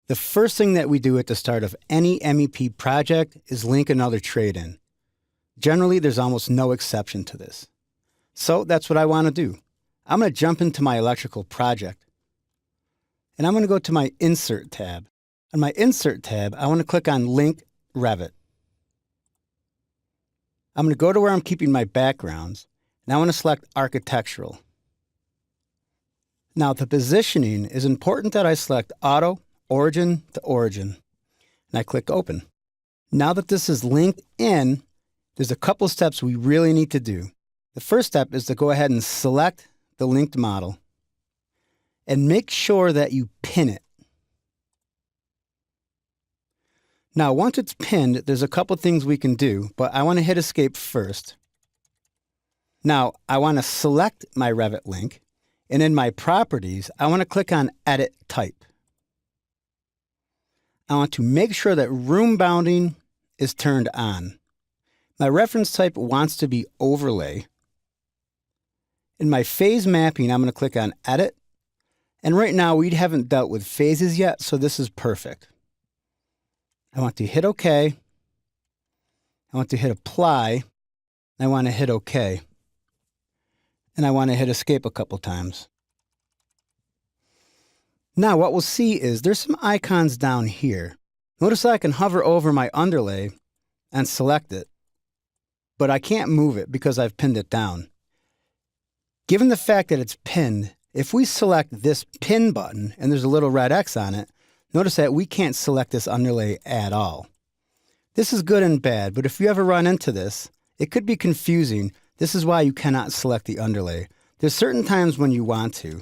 The first thing that we do at the start of any MEP project is link another trade in. Generally, there's almost no exception to this. So that's what I want to do. I'm going to jump into my electrical project. And I'm going to go to my Insert tab. On my Insert tab, I want to click on Link Revit. I'm going to go to where I'm keeping my backgrounds, and I want to select Architectural. Now, the positioning is important that I select Auto, Origin to Origin, and I click Open. Now that this is linked in, there's a couple steps we really need to do. The first step is to go ahead and select the linked model and make sure that you pin it. Now, once it's pinned, there's a couple things we can do, but I want to hit Escape first. Now, I want to select my Revit link, and in my Properties, I want to click on Edit Type. I want to make sure that room bounding is turned on. My reference type wants to be Overlay. In my phase mapping, I'm going to click on Edit. And right now, we haven't dealt with phases yet, so this is perfect. I want to hit OK. I want to hit Apply. I want to hit OK. And I want to hit Escape a couple times. Now, what we'll see is there's some icons down here. Notice I can hover over my underlay and select it, but I can't move it because I've pinned it down. Given the fact that it's pinned, if we select this pin button and there's a little red X on it, notice that we can't select this underlay at all. This is good and bad, but if you ever run into this, it could be confusing. This is why you cannot select the underlay. There's certain times when you want to.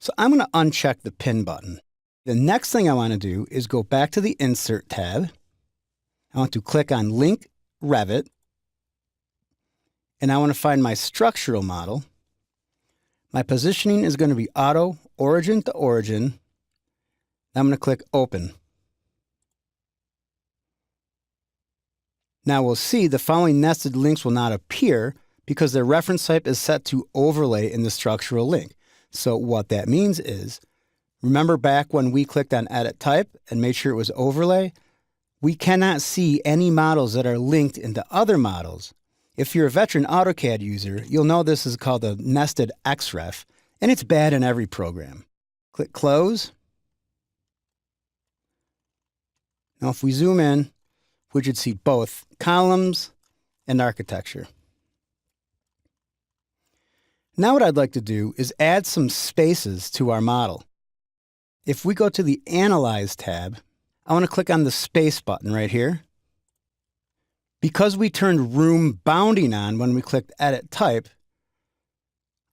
So I'm going to uncheck the pin button. The next thing I want to do is go back to the Insert tab. I want to click on Link Revit. And I want to find my structural model. My positioning is going to be Auto, Origin to Origin. I'm going to click Open. Now we'll see the following nested links will not appear because their reference type is set to Overlay in the structural link. So what that means is, remember back when we clicked on Edit Type and made sure it was Overlay? We cannot see any models that are linked into other models. If you're a veteran AutoCAD user, you'll know this is called a nested XREF, and it's bad in every program. Click Close. Now if we zoom in, we should see both columns and architecture. Now what I'd like to do is add some spaces to our model. If we go to the Analyze tab, I want to click on the Space button right here. Because we turned room bounding on when we clicked Edit Type,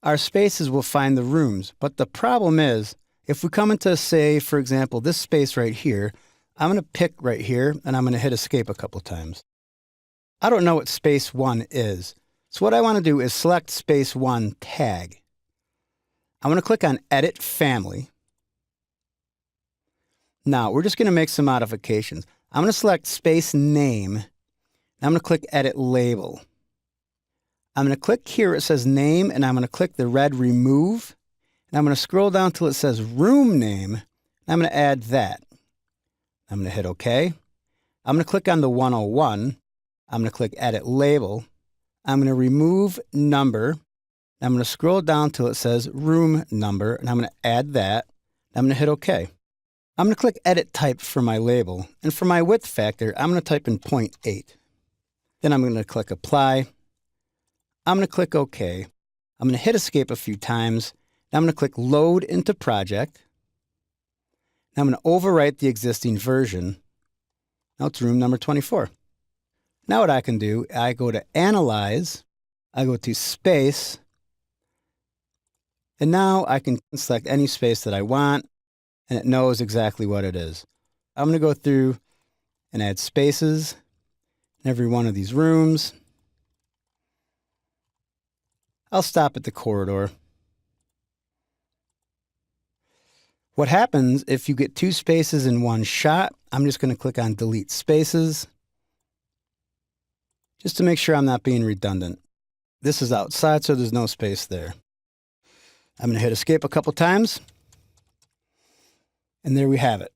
our spaces will find the rooms. But the problem is, if we come into, say, for example, this space right here, I'm going to pick right here, and I'm going to hit Escape a couple times. I don't know what Space 1 is. So what I want to do is select Space 1 tag. I want to click on Edit Family. Now, we're just going to make some modifications. I'm going to select Space Name. And I'm going to click Edit Label. I'm going to click here, it says Name, and I'm going to click the red Remove. And I'm going to scroll down till it says Room Name. And I'm going to add that. I'm going to hit OK. I'm going to click on the 101. I'm going to click Edit Label. I'm going to remove Number. I'm going to scroll down till it says Room Number, and I'm going to add that. I'm going to hit OK. I'm going to click Edit Type for my label, and for my width factor, I'm going to type in 0.8. Then I'm going to click Apply. I'm going to click OK. I'm going to hit Escape a few times. I'm going to click Load into Project. Now I'm going to overwrite the existing version. Now it's room number 24. Now what I can do, I go to Analyze, I go to Space, and now I can select any space that I want, and it knows exactly what it is. I'm going to go through and add spaces in every one of these rooms. I'll stop at the corridor. What happens if you get two spaces in one shot, I'm just going to click on Delete Spaces, just to make sure I'm not being redundant. This is outside, so there's no space there. I'm going to hit Escape a couple times, and there we have it.